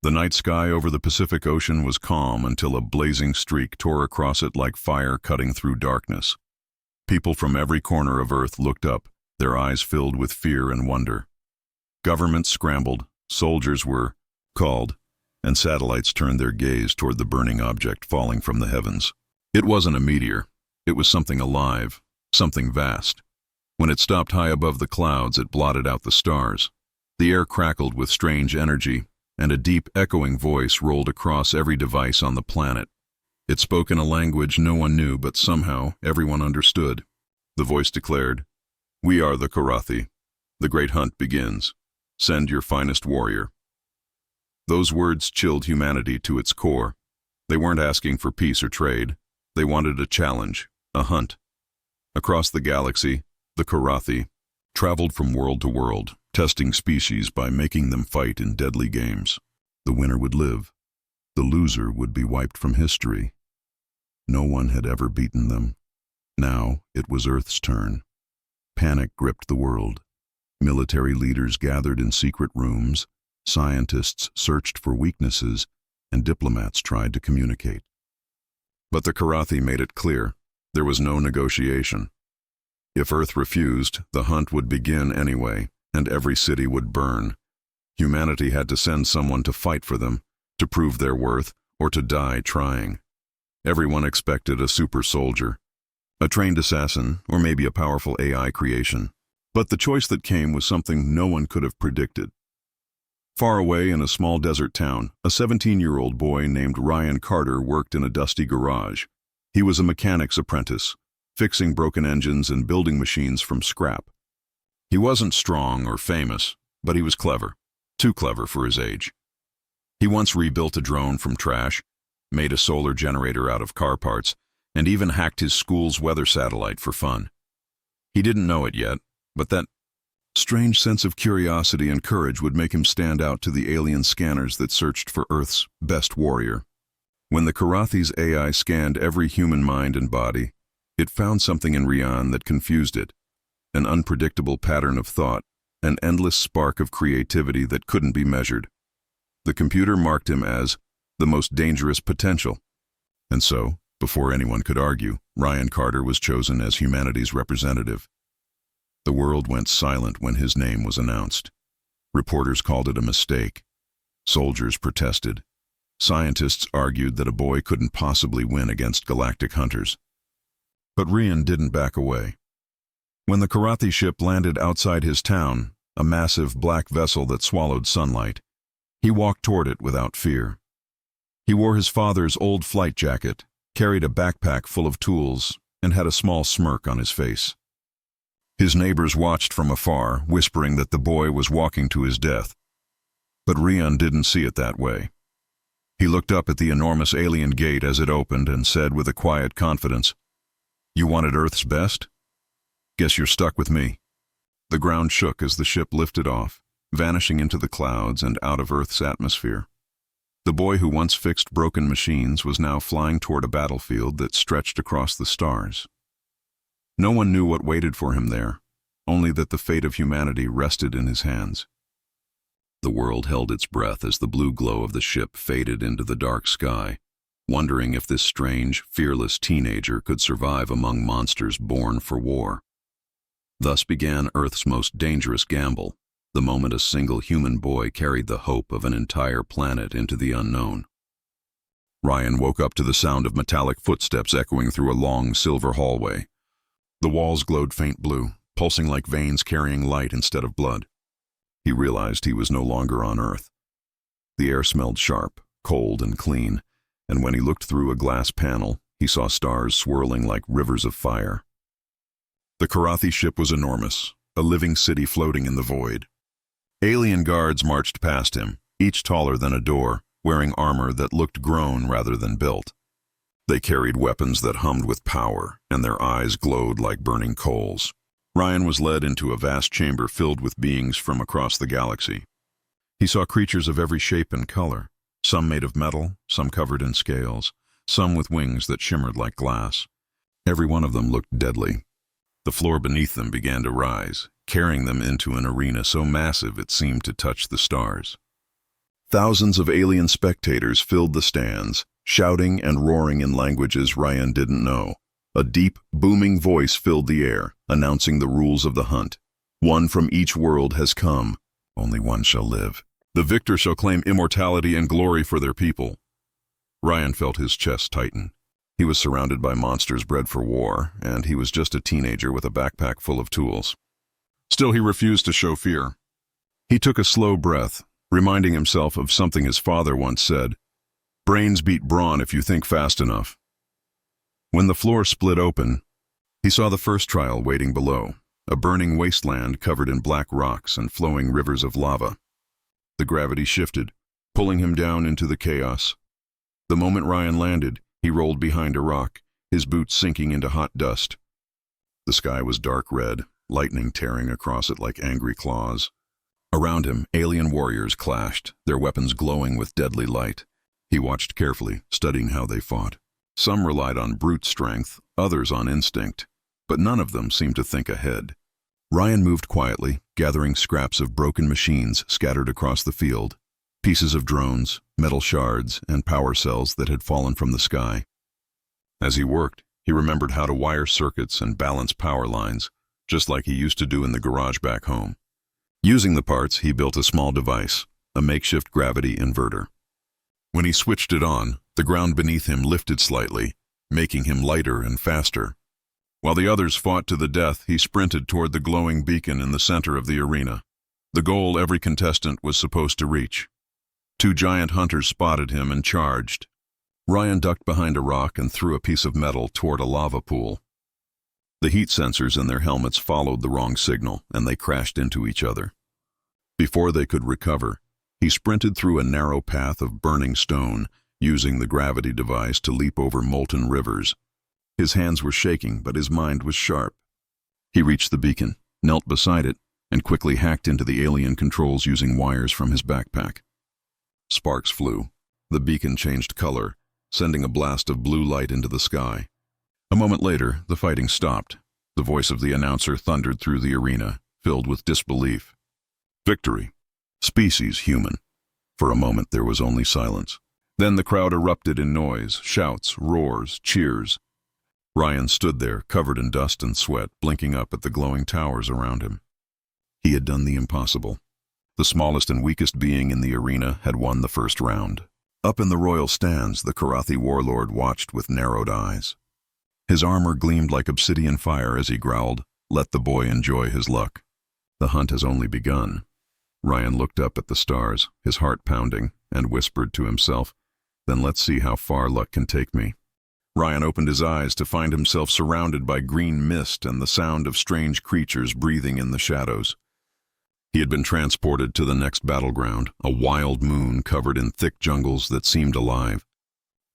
The night sky over the Pacific Ocean was calm until a blazing streak tore across it like fire cutting through darkness. People from every corner of Earth looked up, their eyes filled with fear and wonder. Governments scrambled, soldiers were called, and satellites turned their gaze toward the burning object falling from the heavens. It wasn't a meteor. It was something alive, something vast. When it stopped high above the clouds, it blotted out the stars. The air crackled with strange energy, and a deep, echoing voice rolled across every device on the planet. It spoke in a language no one knew, but somehow everyone understood. The voice declared, "We are the Karathi. The great hunt begins. Send your finest warrior." Those words chilled humanity to its core. They weren't asking for peace or trade. They wanted a challenge, a hunt. Across the galaxy, the Karathi traveled from world to world, testing species by making them fight in deadly games. The winner would live. The loser would be wiped from history. No one had ever beaten them. Now it was Earth's turn. Panic gripped the world. Military leaders gathered in secret rooms, scientists searched for weaknesses, and diplomats tried to communicate. But the Karathi made it clear there was no negotiation. If Earth refused, the hunt would begin anyway, and every city would burn. Humanity had to send someone to fight for them, to prove their worth, or to die trying. Everyone expected a super soldier, a trained assassin, or maybe a powerful AI creation. But the choice that came was something no one could have predicted. Far away in a small desert town, a 17-year-old boy named Ryan Carter worked in a dusty garage. He was a mechanic's apprentice, fixing broken engines and building machines from scrap. He wasn't strong or famous, but he was clever, too clever for his age. He once rebuilt a drone from trash, made a solar generator out of car parts, and even hacked his school's weather satellite for fun. He didn't know it yet, but that strange sense of curiosity and courage would make him stand out to the alien scanners that searched for Earth's best warrior. When the Karathi's AI scanned every human mind and body, it found something in Ryan that confused it. An unpredictable pattern of thought, an endless spark of creativity that couldn't be measured. The computer marked him as the most dangerous potential. And so, before anyone could argue, Ryan Carter was chosen as humanity's representative. The world went silent when his name was announced. Reporters called it a mistake. Soldiers protested. Scientists argued that a boy couldn't possibly win against galactic hunters. But Ryan didn't back away. When the Karathi ship landed outside his town, a massive black vessel that swallowed sunlight, he walked toward it without fear. He wore his father's old flight jacket, carried a backpack full of tools, and had a small smirk on his face. His neighbors watched from afar, whispering that the boy was walking to his death. But Ryan didn't see it that way. He looked up at the enormous alien gate as it opened and said with a quiet confidence, "You wanted Earth's best? Guess you're stuck with me." The ground shook as the ship lifted off, vanishing into the clouds and out of Earth's atmosphere. The boy who once fixed broken machines was now flying toward a battlefield that stretched across the stars. No one knew what waited for him there, only that the fate of humanity rested in his hands. The world held its breath as the blue glow of the ship faded into the dark sky, wondering if this strange, fearless teenager could survive among monsters born for war. Thus began Earth's most dangerous gamble, the moment a single human boy carried the hope of an entire planet into the unknown. Ryan woke up to the sound of metallic footsteps echoing through a long silver hallway. The walls glowed faint blue, pulsing like veins carrying light instead of blood. He realized he was no longer on Earth. The air smelled sharp, cold, and clean, and when he looked through a glass panel, he saw stars swirling like rivers of fire. The Karathi ship was enormous, a living city floating in the void. Alien guards marched past him, each taller than a door, wearing armor that looked grown rather than built. They carried weapons that hummed with power, and their eyes glowed like burning coals. Ryan was led into a vast chamber filled with beings from across the galaxy. He saw creatures of every shape and color, some made of metal, some covered in scales, some with wings that shimmered like glass. Every one of them looked deadly. The floor beneath them began to rise, carrying them into an arena so massive it seemed to touch the stars. Thousands of alien spectators filled the stands, shouting and roaring in languages Ryan didn't know. A deep, booming voice filled the air, announcing the rules of the hunt. One from each world has come. Only one shall live. The victor shall claim immortality and glory for their people. Ryan felt his chest tighten. He was surrounded by monsters bred for war, and he was just a teenager with a backpack full of tools. Still, he refused to show fear. He took a slow breath, reminding himself of something his father once said, "Brains beat brawn if you think fast enough." When the floor split open, he saw the first trial waiting below, a burning wasteland covered in black rocks and flowing rivers of lava. The gravity shifted, pulling him down into the chaos. The moment Ryan landed, he rolled behind a rock, his boots sinking into hot dust. The sky was dark red, lightning tearing across it like angry claws. Around him, alien warriors clashed, their weapons glowing with deadly light. He watched carefully, studying how they fought. Some relied on brute strength, others on instinct, but none of them seemed to think ahead. Ryan moved quietly, gathering scraps of broken machines scattered across the field, pieces of drones, metal shards, and power cells that had fallen from the sky. As he worked, he remembered how to wire circuits and balance power lines, just like he used to do in the garage back home. Using the parts, he built a small device, a makeshift gravity inverter. When he switched it on, the ground beneath him lifted slightly, making him lighter and faster. While the others fought to the death, he sprinted toward the glowing beacon in the center of the arena, the goal every contestant was supposed to reach. 2 giant hunters spotted him and charged. Ryan ducked behind a rock and threw a piece of metal toward a lava pool. The heat sensors in their helmets followed the wrong signal, and they crashed into each other. Before they could recover, he sprinted through a narrow path of burning stone, using the gravity device to leap over molten rivers. His hands were shaking, but his mind was sharp. He reached the beacon, knelt beside it, and quickly hacked into the alien controls using wires from his backpack. Sparks flew. The beacon changed color, sending a blast of blue light into the sky. A moment later, the fighting stopped. The voice of the announcer thundered through the arena, filled with disbelief. Victory. Species human. For a moment there was only silence. Then the crowd erupted in noise, shouts, roars, cheers. Ryan stood there, covered in dust and sweat, blinking up at the glowing towers around him. He had done the impossible. The smallest and weakest being in the arena had won the first round. Up in the royal stands, the Karathi warlord watched with narrowed eyes. His armor gleamed like obsidian fire as he growled, "Let the boy enjoy his luck. The hunt has only begun." Ryan looked up at the stars, his heart pounding, and whispered to himself, "Then let's see how far luck can take me." Ryan opened his eyes to find himself surrounded by green mist and the sound of strange creatures breathing in the shadows. He had been transported to the next battleground, a wild moon covered in thick jungles that seemed alive.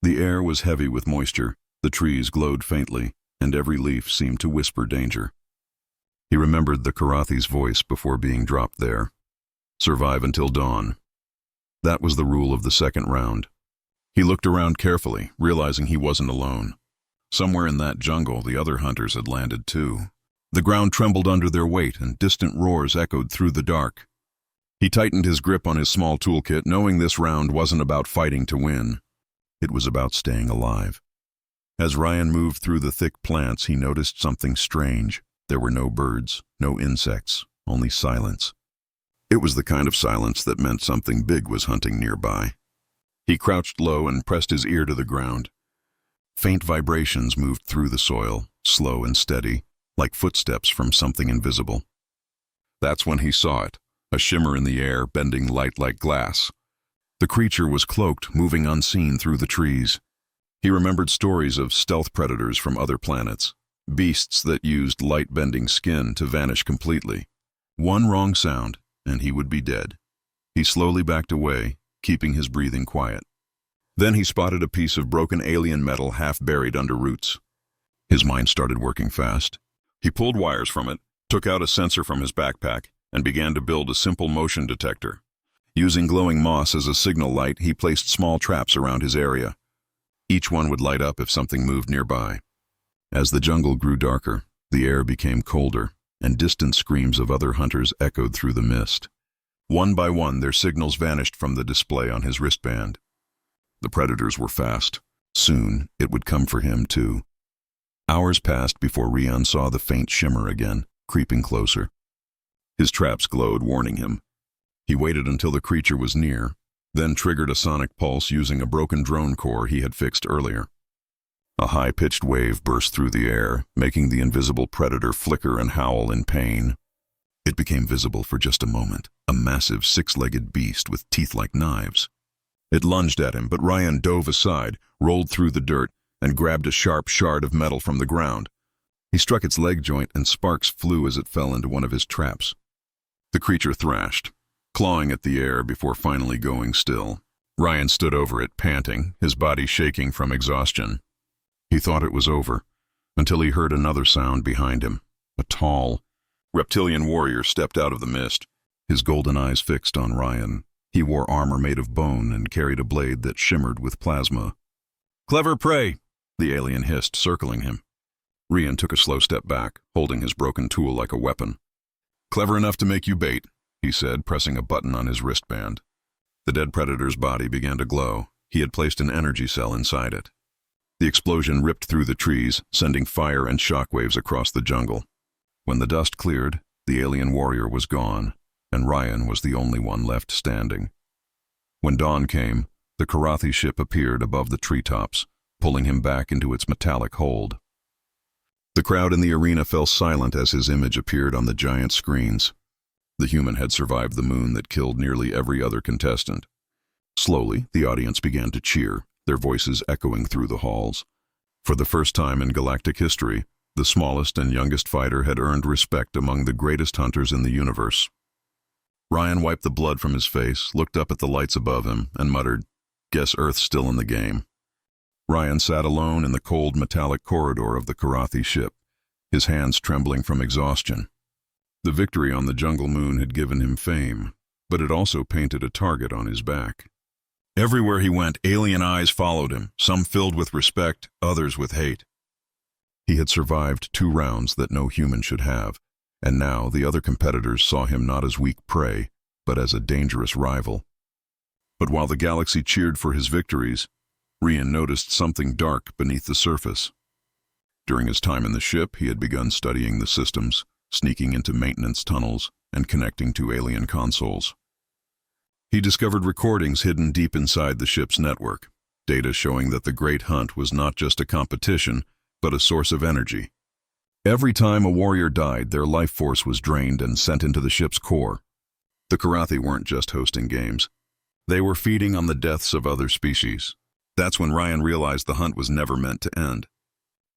The air was heavy with moisture, the trees glowed faintly, and every leaf seemed to whisper danger. He remembered the Karathi's voice before being dropped there. Survive until dawn. That was the rule of the second round. He looked around carefully, realizing he wasn't alone. Somewhere in that jungle, the other hunters had landed too. The ground trembled under their weight, and distant roars echoed through the dark. He tightened his grip on his small toolkit, knowing this round wasn't about fighting to win. It was about staying alive. As Ryan moved through the thick plants, he noticed something strange. There were no birds, no insects, only silence. It was the kind of silence that meant something big was hunting nearby. He crouched low and pressed his ear to the ground. Faint vibrations moved through the soil, slow and steady, like footsteps from something invisible. That's when he saw it, a shimmer in the air, bending light like glass. The creature was cloaked, moving unseen through the trees. He remembered stories of stealth predators from other planets, beasts that used light-bending skin to vanish completely. One wrong sound, and he would be dead. He slowly backed away, keeping his breathing quiet. Then he spotted a piece of broken alien metal half buried under roots. His mind started working fast. He pulled wires from it, took out a sensor from his backpack, and began to build a simple motion detector. Using glowing moss as a signal light, he placed small traps around his area. Each one would light up if something moved nearby. As the jungle grew darker, the air became colder, and distant screams of other hunters echoed through the mist. One by one, their signals vanished from the display on his wristband. The predators were fast. Soon, it would come for him, too. Hours passed before Rian saw the faint shimmer again, creeping closer. His traps glowed, warning him. He waited until the creature was near, then triggered a sonic pulse using a broken drone core he had fixed earlier. A high-pitched wave burst through the air, making the invisible predator flicker and howl in pain. It became visible for just a moment, a massive six-legged beast with teeth like knives. It lunged at him, but Rian dove aside, rolled through the dirt, and grabbed a sharp shard of metal from the ground. He struck its leg joint, and sparks flew as it fell into one of his traps. The creature thrashed, clawing at the air before finally going still. Rian stood over it, panting, his body shaking from exhaustion. He thought it was over, until he heard another sound behind him. A tall, reptilian warrior stepped out of the mist, his golden eyes fixed on Rian. He wore armor made of bone and carried a blade that shimmered with plasma. "Clever prey," the alien hissed, circling him. Rian took a slow step back, holding his broken tool like a weapon. "Clever enough to make you bait," he said, pressing a button on his wristband. The dead predator's body began to glow. He had placed an energy cell inside it. The explosion ripped through the trees, sending fire and shockwaves across the jungle. When the dust cleared, the alien warrior was gone, and Rian was the only one left standing. When dawn came, the Karathi ship appeared above the treetops, pulling him back into its metallic hold. The crowd in the arena fell silent as his image appeared on the giant screens. The human had survived the moon that killed nearly every other contestant. Slowly, the audience began to cheer, their voices echoing through the halls. For the first time in galactic history, the smallest and youngest fighter had earned respect among the greatest hunters in the universe. Rian wiped the blood from his face, looked up at the lights above him, and muttered, "Guess Earth's still in the game." Rian sat alone in the cold metallic corridor of the Karathi ship, his hands trembling from exhaustion. The victory on the jungle moon had given him fame, but it also painted a target on his back. Everywhere he went, alien eyes followed him, some filled with respect, others with hate. He had survived 2 rounds that no human should have, and now the other competitors saw him not as weak prey, but as a dangerous rival. But while the galaxy cheered for his victories, Rian noticed something dark beneath the surface. During his time in the ship, he had begun studying the systems, sneaking into maintenance tunnels, and connecting to alien consoles. He discovered recordings hidden deep inside the ship's network, data showing that the Great Hunt was not just a competition, but a source of energy. Every time a warrior died, their life force was drained and sent into the ship's core. The Karathi weren't just hosting games. They were feeding on the deaths of other species. That's when Rian realized the hunt was never meant to end.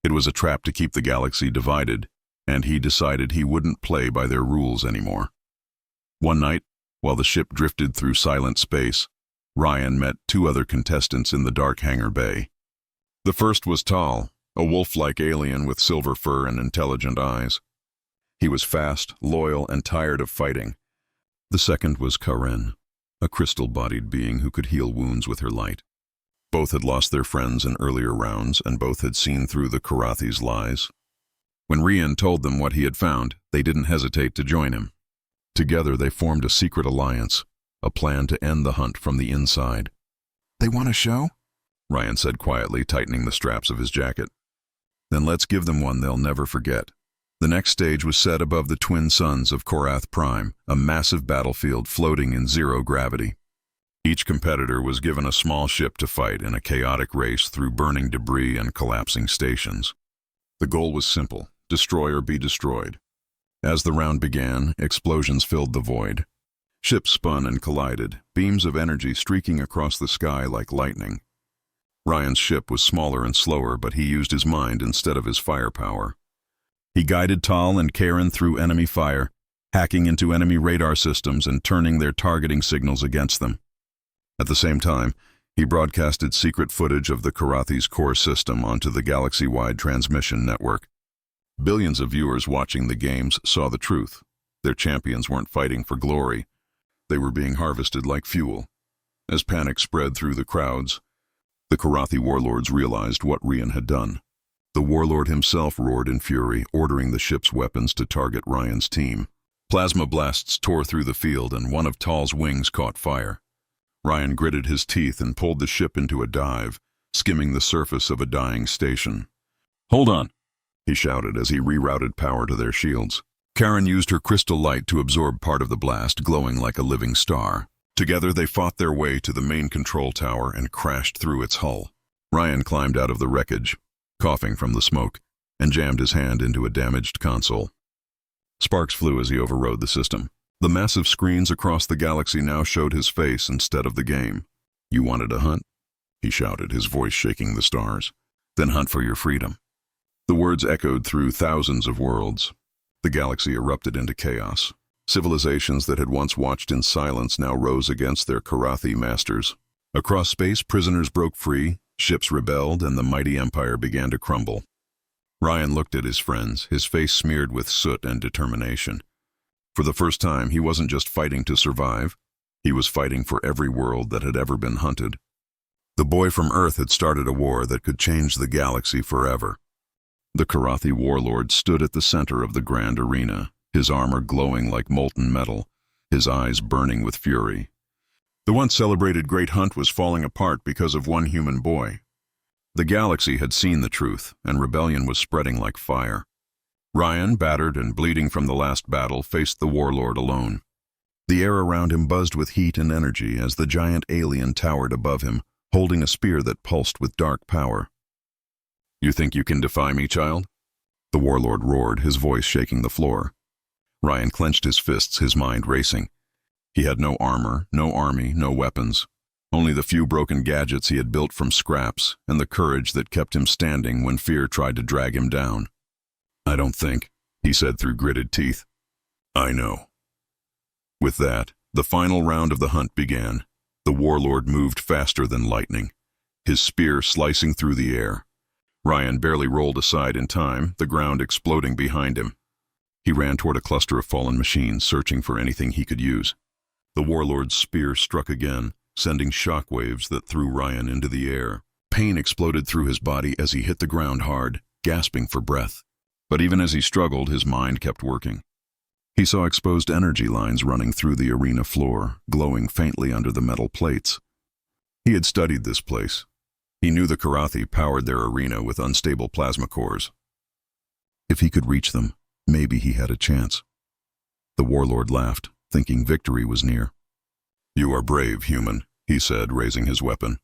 It was a trap to keep the galaxy divided, and he decided he wouldn't play by their rules anymore. One night, while the ship drifted through silent space, Rian met 2 other contestants in the dark hangar bay. The first was Tal, a wolf-like alien with silver fur and intelligent eyes. He was fast, loyal, and tired of fighting. The second was Karen, a crystal-bodied being who could heal wounds with her light. Both had lost their friends in earlier rounds, and both had seen through the Karathi's lies. When Rian told them what he had found, they didn't hesitate to join him. Together they formed a secret alliance, a plan to end the hunt from the inside. "They want a show?" Rian said quietly, tightening the straps of his jacket. "Then let's give them one they'll never forget." The next stage was set above the twin suns of Korath Prime, a massive battlefield floating in zero gravity. Each competitor was given a small ship to fight in a chaotic race through burning debris and collapsing stations. The goal was simple: destroy or be destroyed. As the round began, explosions filled the void. Ships spun and collided, beams of energy streaking across the sky like lightning. Rian's ship was smaller and slower, but he used his mind instead of his firepower. He guided Tal and Karen through enemy fire, hacking into enemy radar systems and turning their targeting signals against them. At the same time, he broadcasted secret footage of the Karathi's core system onto the galaxy-wide transmission network. Billions of viewers watching the games saw the truth. Their champions weren't fighting for glory. They were being harvested like fuel. As panic spread through the crowds, the Karathi warlords realized what Rian had done. The warlord himself roared in fury, ordering the ship's weapons to target Rian's team. Plasma blasts tore through the field, and one of Tall's wings caught fire. Ryan gritted his teeth and pulled the ship into a dive, skimming the surface of a dying station. "Hold on," he shouted as he rerouted power to their shields. Karen used her crystal light to absorb part of the blast, glowing like a living star. Together they fought their way to the main control tower and crashed through its hull. Ryan climbed out of the wreckage, coughing from the smoke, and jammed his hand into a damaged console. Sparks flew as he overrode the system. The massive screens across the galaxy now showed his face instead of the game. "You wanted to hunt?" he shouted, his voice shaking the stars. "Then hunt for your freedom." The words echoed through thousands of worlds. The galaxy erupted into chaos. Civilizations that had once watched in silence now rose against their Karathi masters. Across space, prisoners broke free, ships rebelled, and the mighty empire began to crumble. Ryan looked at his friends, his face smeared with soot and determination. For the first time, he wasn't just fighting to survive. He was fighting for every world that had ever been hunted. The boy from Earth had started a war that could change the galaxy forever. The Karathi warlord stood at the center of the grand arena, his armor glowing like molten metal, his eyes burning with fury. The once celebrated great hunt was falling apart because of one human boy. The galaxy had seen the truth, and rebellion was spreading like fire. Ryan, battered and bleeding from the last battle, faced the warlord alone. The air around him buzzed with heat and energy as the giant alien towered above him, holding a spear that pulsed with dark power. "You think you can defy me, child?" The warlord roared, his voice shaking the floor. Ryan clenched his fists, his mind racing. He had no armor, no army, no weapons. Only the few broken gadgets he had built from scraps, and the courage that kept him standing when fear tried to drag him down. "I don't think," he said through gritted teeth. "I know." With that, the final round of the hunt began. The warlord moved faster than lightning, his spear slicing through the air. Ryan barely rolled aside in time, the ground exploding behind him. He ran toward a cluster of fallen machines, searching for anything he could use. The warlord's spear struck again, sending shockwaves that threw Ryan into the air. Pain exploded through his body as he hit the ground hard, gasping for breath. But even as he struggled, his mind kept working. He saw exposed energy lines running through the arena floor, glowing faintly under the metal plates. He had studied this place. He knew the Karathi powered their arena with unstable plasma cores. If he could reach them, maybe he had a chance. The warlord laughed, thinking victory was near. "You are brave, human," he said, raising his weapon.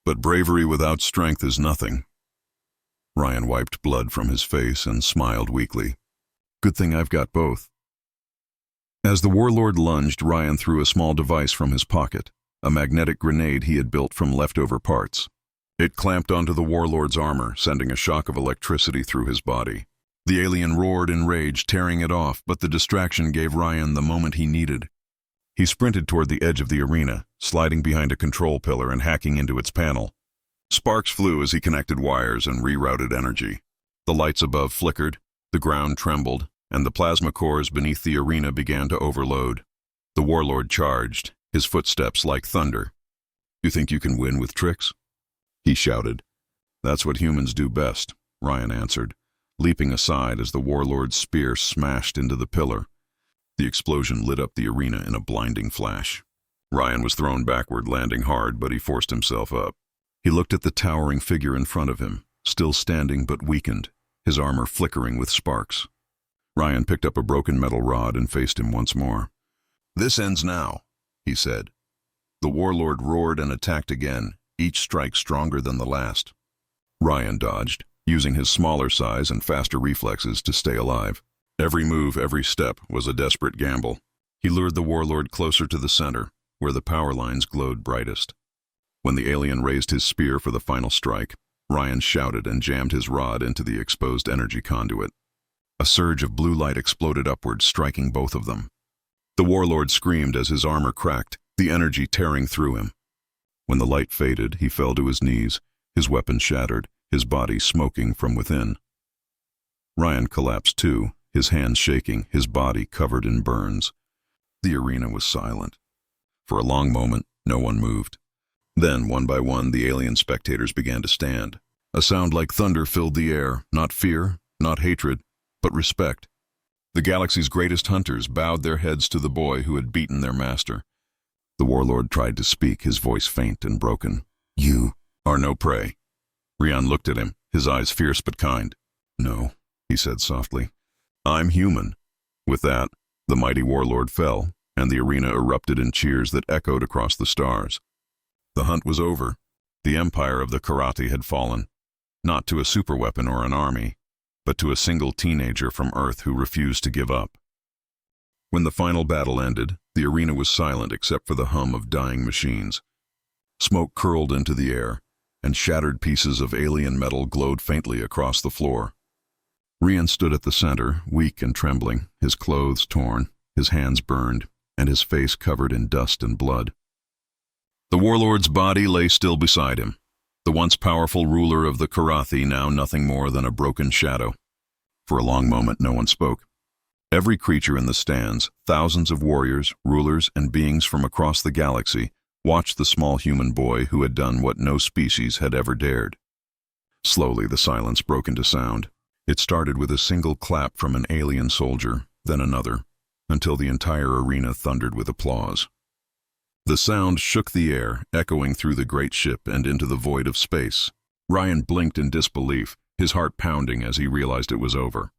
"But bravery without strength is nothing." Ryan wiped blood from his face and smiled weakly. "Good thing I've got both." As the warlord lunged, Ryan threw a small device from his pocket, a magnetic grenade he had built from leftover parts. It clamped onto the warlord's armor, sending a shock of electricity through his body. The alien roared in rage, tearing it off, but the distraction gave Ryan the moment he needed. He sprinted toward the edge of the arena, sliding behind a control pillar and hacking into its panel. Sparks flew as he connected wires and rerouted energy. The lights above flickered, the ground trembled, and the plasma cores beneath the arena began to overload. The warlord charged, his footsteps like thunder. "You think you can win with tricks?" he shouted. "That's what humans do best," Ryan answered, leaping aside as the warlord's spear smashed into the pillar. The explosion lit up the arena in a blinding flash. Ryan was thrown backward, landing hard, but he forced himself up. He looked at the towering figure in front of him, still standing but weakened, his armor flickering with sparks. Ryan picked up a broken metal rod and faced him once more. "This ends now," he said. The warlord roared and attacked again, each strike stronger than the last. Ryan dodged, using his smaller size and faster reflexes to stay alive. Every move, every step, was a desperate gamble. He lured the warlord closer to the center, where the power lines glowed brightest. When the alien raised his spear for the final strike, Ryan shouted and jammed his rod into the exposed energy conduit. A surge of blue light exploded upward, striking both of them. The warlord screamed as his armor cracked, the energy tearing through him. When the light faded, he fell to his knees, his weapon shattered, his body smoking from within. Ryan collapsed too, his hands shaking, his body covered in burns. The arena was silent. For a long moment, no one moved. Then, one by one, the alien spectators began to stand. A sound like thunder filled the air, not fear, not hatred, but respect. The galaxy's greatest hunters bowed their heads to the boy who had beaten their master. The warlord tried to speak, his voice faint and broken. "You are no prey." Rian looked at him, his eyes fierce but kind. "No," he said softly. "I'm human." With that, the mighty warlord fell, and the arena erupted in cheers that echoed across the stars. The hunt was over. The empire of the Karate had fallen, not to a superweapon or an army, but to a single teenager from Earth who refused to give up. When the final battle ended, the arena was silent except for the hum of dying machines. Smoke curled into the air, and shattered pieces of alien metal glowed faintly across the floor. Rian stood at the center, weak and trembling, his clothes torn, his hands burned, and his face covered in dust and blood. The warlord's body lay still beside him, the once powerful ruler of the Karathi now nothing more than a broken shadow. For a long moment no one spoke. Every creature in the stands, thousands of warriors, rulers, and beings from across the galaxy, watched the small human boy who had done what no species had ever dared. Slowly the silence broke into sound. It started with a single clap from an alien soldier, then another, until the entire arena thundered with applause. The sound shook the air, echoing through the great ship and into the void of space. Rian blinked in disbelief, his heart pounding as he realized it was over.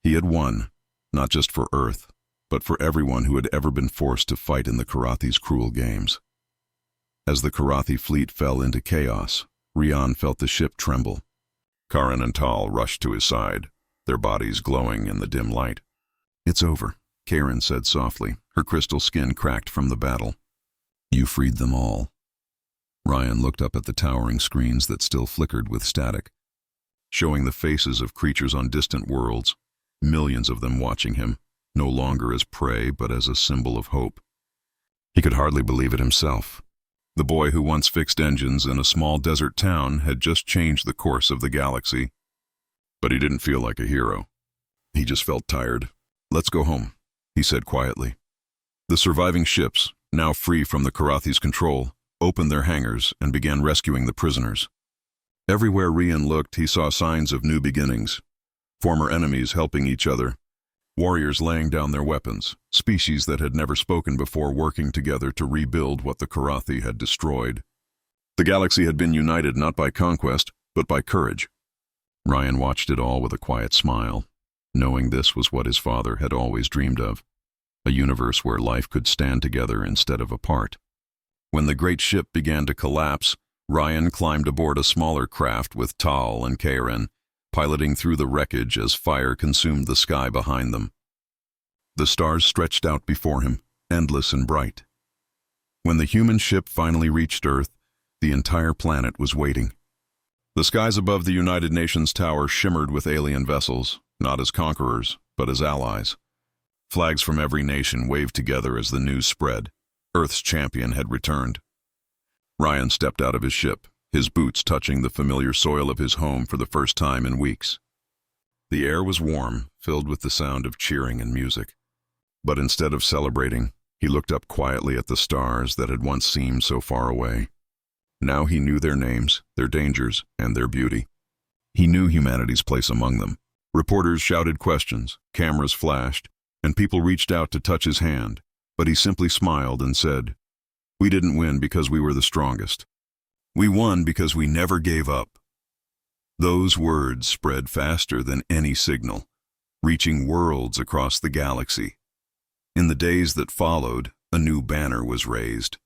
He had won, not just for Earth, but for everyone who had ever been forced to fight in the Karathi's cruel games. As the Karathi fleet fell into chaos, Rian felt the ship tremble. Karan and Tal rushed to his side, their bodies glowing in the dim light. "It's over," Karen said softly, her crystal skin cracked from the battle. "You freed them all." Rian looked up at the towering screens that still flickered with static, showing the faces of creatures on distant worlds, millions of them watching him, no longer as prey but as a symbol of hope. He could hardly believe it himself. The boy who once fixed engines in a small desert town had just changed the course of the galaxy. But he didn't feel like a hero. He just felt tired. "Let's go home," he said quietly. The surviving ships, now free from the Karathi's control, opened their hangars and began rescuing the prisoners. Everywhere Rian looked, he saw signs of new beginnings. Former enemies helping each other, warriors laying down their weapons, species that had never spoken before working together to rebuild what the Karathi had destroyed. The galaxy had been united not by conquest, but by courage. Rian watched it all with a quiet smile, knowing this was what his father had always dreamed of, a universe where life could stand together instead of apart. When the great ship began to collapse, Rian climbed aboard a smaller craft with Tal and Karen, piloting through the wreckage as fire consumed the sky behind them. The stars stretched out before him, endless and bright. When the human ship finally reached Earth, the entire planet was waiting. The skies above the United Nations Tower shimmered with alien vessels, not as conquerors, but as allies. Flags from every nation waved together as the news spread. Earth's champion had returned. Rian stepped out of his ship, his boots touching the familiar soil of his home for the first time in weeks. The air was warm, filled with the sound of cheering and music. But instead of celebrating, he looked up quietly at the stars that had once seemed so far away. Now he knew their names, their dangers, and their beauty. He knew humanity's place among them. Reporters shouted questions, cameras flashed, and people reached out to touch his hand, but he simply smiled and said, "We didn't win because we were the strongest. We won because we never gave up." Those words spread faster than any signal, reaching worlds across the galaxy. In the days that followed, a new banner was raised,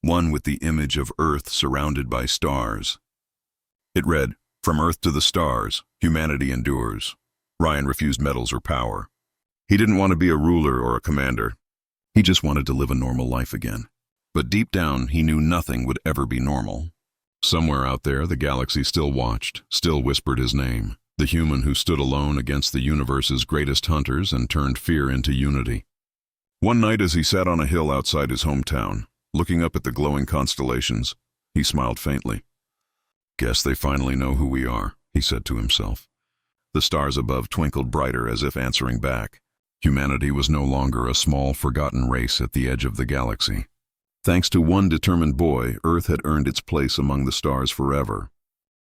one with the image of Earth surrounded by stars. It read, "From Earth to the stars, humanity endures." Rian refused medals or power. He didn't want to be a ruler or a commander. He just wanted to live a normal life again. But deep down, he knew nothing would ever be normal. Somewhere out there, the galaxy still watched, still whispered his name, the human who stood alone against the universe's greatest hunters and turned fear into unity. One night as he sat on a hill outside his hometown, looking up at the glowing constellations, he smiled faintly. "Guess they finally know who we are," he said to himself. The stars above twinkled brighter as if answering back. Humanity was no longer a small, forgotten race at the edge of the galaxy. Thanks to one determined boy, Earth had earned its place among the stars forever.